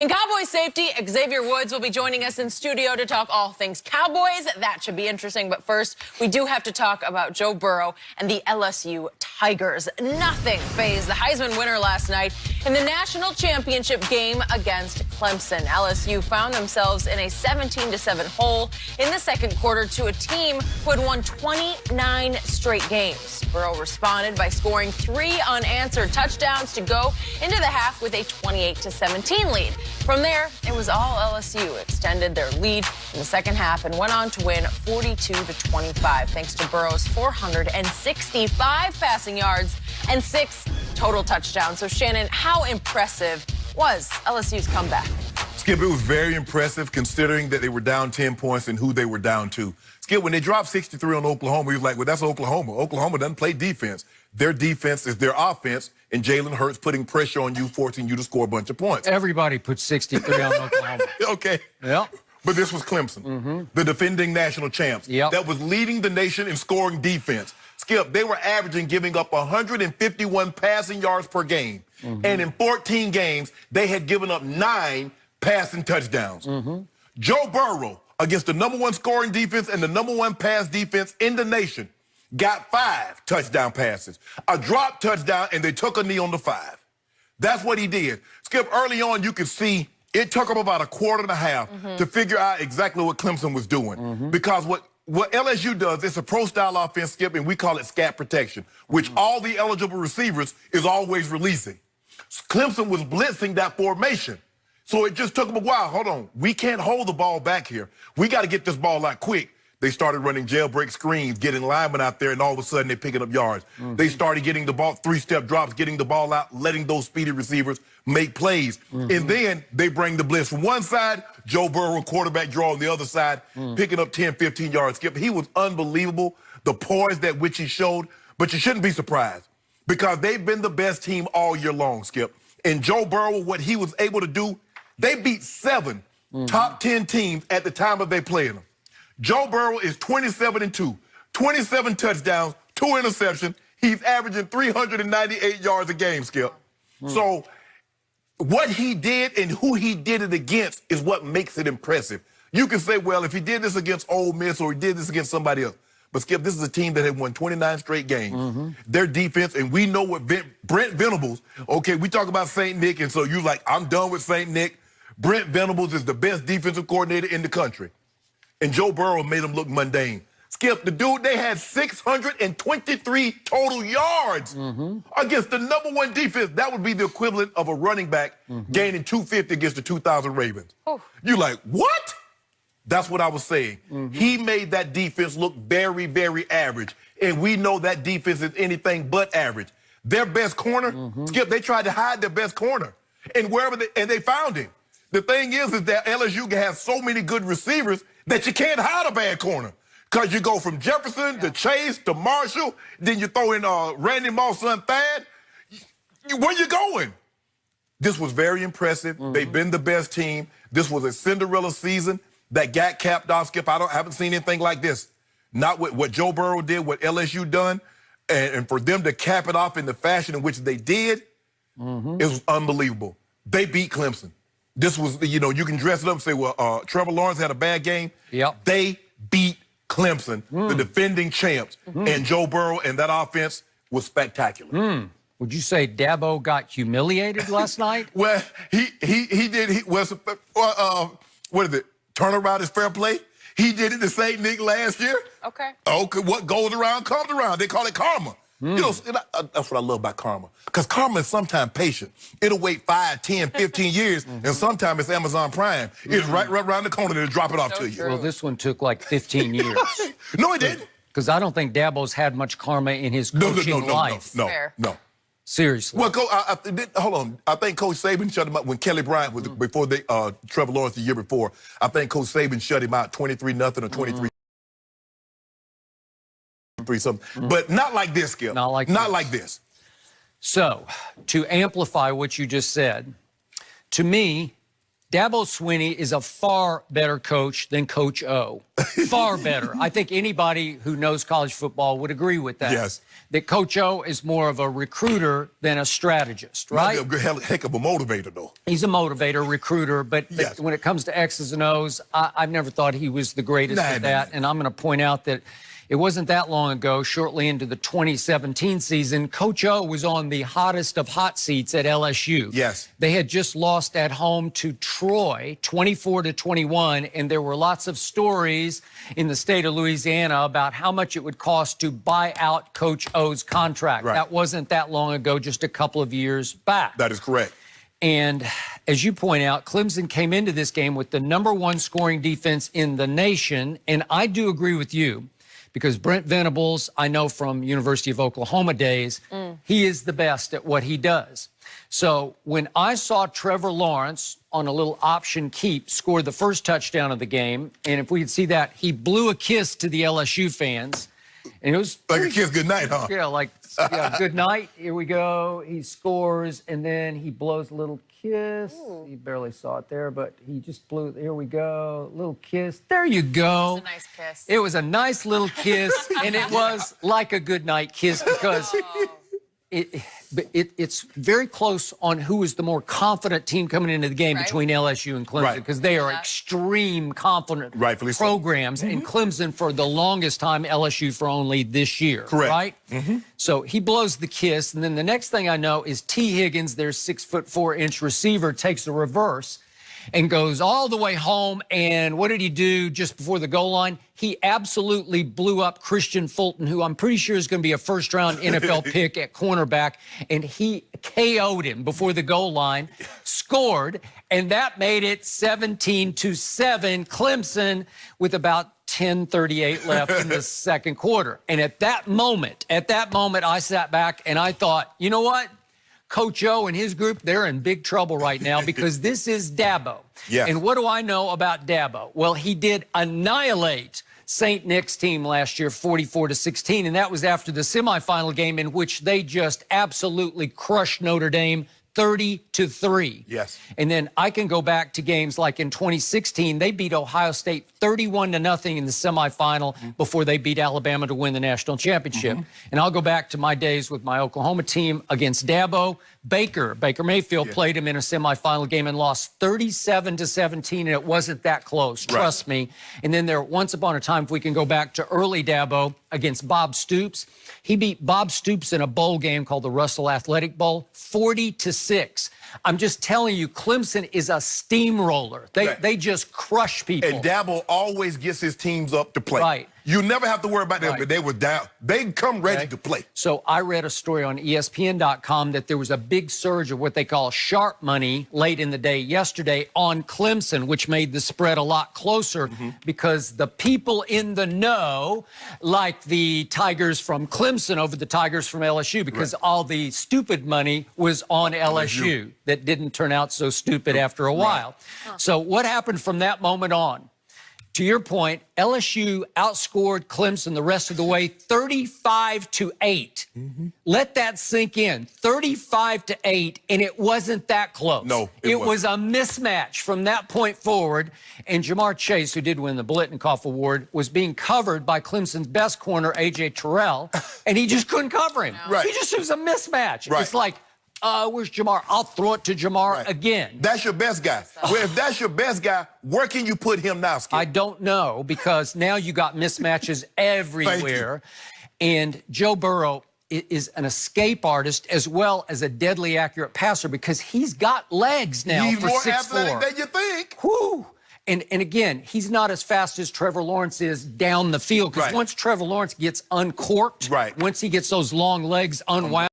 In Cowboys safety, Xavier Woods will be joining us in studio to talk all things Cowboys. That should be interesting. But first, we do have to talk about Joe Burrow and the LSU Tigers. Nothing fazed the Heisman winner last night in the national championship game against Clemson. LSU found themselves in a 17-7 hole in the second quarter to a team who had won 29 straight games. Burrow responded by scoring 3 unanswered touchdowns to go into the half with a 28-17 lead. From there, it was all LSU. Extended their lead in the second half and went on to win 42-25 thanks to Burrow's 465 passing yards and 6 total touchdowns. So, Shannon, how impressive was LSU's comeback? Skip, it was very impressive considering that they were down 10 points and who they were down to. Skip, when they dropped 63 on Oklahoma, he was like, well, that's Oklahoma. Oklahoma doesn't play defense. Their defense is their offense, and Jalen Hurts putting pressure on you, forcing you to score a bunch of points. Everybody put 63 on Oklahoma. Okay. Yeah. But this was Clemson, the defending national champs, that was leading the nation in scoring defense. Skip, they were averaging giving up 151 passing yards per game. And in 14 games, they had given up 9 passing touchdowns. Joe Burrow, against the #1 scoring defense and the #1 pass defense in the nation, got 5 touchdown passes, a drop touchdown, and they took a knee on the 5. That's what he did. Skip, early on, you could see it took him about a quarter and a half to figure out exactly what Clemson was doing. Because what LSU does, it's a pro-style offense, Skip, and we call it scat protection, which all the eligible receivers is always releasing. Clemson was blitzing that formation. So it just took them a while. Hold on. We can't hold the ball back here. We got to get this ball out quick. They started running jailbreak screens, getting linemen out there, and all of a sudden they're picking up yards. They started getting the ball, 3-step drops, getting the ball out, letting those speedy receivers make plays. And then they bring the blitz from one side, Joe Burrow, quarterback draw on the other side, picking up 10, 15 yards. Skip, he was unbelievable, the poise that which he showed. But you shouldn't be surprised because they've been the best team all year long, Skip. And Joe Burrow, what he was able to do, they beat 7 top 10 teams at the time of they playing them. Joe Burrow is 27-2, 27 touchdowns, 2 interceptions. He's averaging 398 yards a game, Skip. So what he did and who he did it against is what makes it impressive. You can say, well, if he did this against Ole Miss or he did this against somebody else. But, Skip, this is a team that had won 29 straight games. Their defense, and we know what Brent Venables, okay, we talk about St. Nick, and so you're like, I'm done with St. Nick. Brent Venables is the best defensive coordinator in the country. And Joe Burrow made him look mundane. Skip, the dude, they had 623 total yards against the #1 defense. That would be the equivalent of a running back gaining 250 against the 2000 Ravens. You're like, what? That's what I was saying. He made that defense look very, very average. And we know that defense is anything but average. Their best corner, Skip, they tried to hide their best corner. And they found him. The thing is that LSU has so many good receivers that you can't hide a bad corner. Because you go from Jefferson to Chase to Marshall, then you throw in Randy Moss' son Thad. Where you going? This was very impressive. They've been the best team. This was a Cinderella season that got capped off, Skip. I haven't seen anything like this. Not what Joe Burrow did, what LSU done, and for them to cap it off in the fashion in which they did, it was unbelievable. They beat Clemson. This was, you know, you can dress it up and say, well, Trevor Lawrence had a bad game. They beat Clemson, the defending champs, and Joe Burrow and that offense was spectacular. Would you say Dabo got humiliated last night? Well, he did. What is it? Turnaround is fair play. He did it to St. Nick last year. Okay, what goes around comes around. They call it karma. You know, that's what I love about karma. Because karma is sometimes patient. It'll wait 5, 10, 15 years, and sometimes it's Amazon Prime. It's right around the corner to drop it off to you. Well, this one took like 15 years. No, it didn't. Because I don't think Dabo's had much karma in his coaching life. No. Seriously. Well, hold on. I think Coach Saban shut him up when Kelly Bryant was before Trevor Lawrence the year before. I think Coach Saban shut him out 23-0 or 23. Something. But not like this, Skip. Not like this. So, to amplify what you just said, to me, Dabo Swinney is a far better coach than Coach O. Far better. I think anybody who knows college football would agree with that. Yes. That Coach O is more of a recruiter than a strategist, right? Might be a heck of a motivator, though. He's a motivator, recruiter, but Yes. when it comes to X's and O's, I've never thought he was the greatest at that. And I'm going to point out that it wasn't that long ago, shortly into the 2017 season, Coach O was on the hottest of hot seats at LSU. Yes. They had just lost at home to Troy, 24-21, and there were lots of stories in the state of Louisiana about how much it would cost to buy out Coach O's contract. Right. That wasn't that long ago, just a couple of years back. That is correct. And as you point out, Clemson came into this game with the #1 scoring defense in the nation, and I do agree with you. Because Brent Venables, I know from University of Oklahoma days, he is the best at what he does. So when I saw Trevor Lawrence on a little option keep score the first touchdown of the game, and if we could see that, he blew a kiss to the LSU fans. And it was like a kiss goodnight, huh? Yeah, like good night. Here we go. He scores, and then he blows a little kiss. Ooh. You barely saw it there, but he just blew. Here we go. Little kiss. There you go. It was a nice kiss. It was a nice little kiss, and it was like a good night kiss because it's very close on who is the more confident team coming into the game between LSU and Clemson because they are extreme confident programs, and Clemson for the longest time, LSU for only this year. Correct. Right? So he blows the kiss, and then the next thing I know is T. Higgins, their 6'4" receiver, takes a reverse and goes all the way home. And what did he do just before the goal line? He absolutely blew up Christian Fulton, who I'm pretty sure is going to be a first-round NFL pick at cornerback. And he KO'd him before the goal line, scored, and that made it 17-7. Clemson with about 10:38 left in the second quarter. And at that moment, I sat back and I thought, you know what? Coach O and his group, they're in big trouble right now because this is Dabo. Yes. And what do I know about Dabo? Well, he did annihilate St. Nick's team last year, 44-16, and that was after the semifinal game in which they just absolutely crushed Notre Dame 30-3. Yes. And then I can go back to games like in 2016, they beat Ohio State 31-0 in the semifinal before they beat Alabama to win the national championship. And I'll go back to my days with my Oklahoma team against Dabo. Baker Mayfield played him in a semifinal game and lost 37-17, and it wasn't that close, trust me. And then there, once upon a time, if we can go back to early Dabo against Bob Stoops, he beat Bob Stoops in a bowl game called the Russell Athletic Bowl, 40-6. I'm just telling you, Clemson is a steamroller. They just crush people. And Dabo always gets his teams up to play. Right. You never have to worry about them, but they were down. They come ready to play. So I read a story on ESPN.com that there was a big surge of what they call sharp money late in the day yesterday on Clemson, which made the spread a lot closer because the people in the know like the Tigers from Clemson over the Tigers from LSU because all the stupid money was on LSU that didn't turn out so stupid after a while. So what happened from that moment on? To your point, LSU outscored Clemson the rest of the way 35-8. Let that sink in. 35-8, and it wasn't that close. No, it was a mismatch from that point forward. And Jamar Chase, who did win the Blitnikoff Award, was being covered by Clemson's best corner, A.J. Terrell, and he just couldn't cover him. It was a mismatch. It's like, where's Jamar? I'll throw it to Jamar again. That's your best guy. Well, if that's your best guy, where can you put him now, Skip? I don't know because now you got mismatches everywhere. And Joe Burrow is an escape artist as well as a deadly accurate passer because he's got legs now He's for more 6'4". athletic than you think. Whew. And again, he's not as fast as Trevor Lawrence is down the field because once Trevor Lawrence gets uncorked, once he gets those long legs unwound,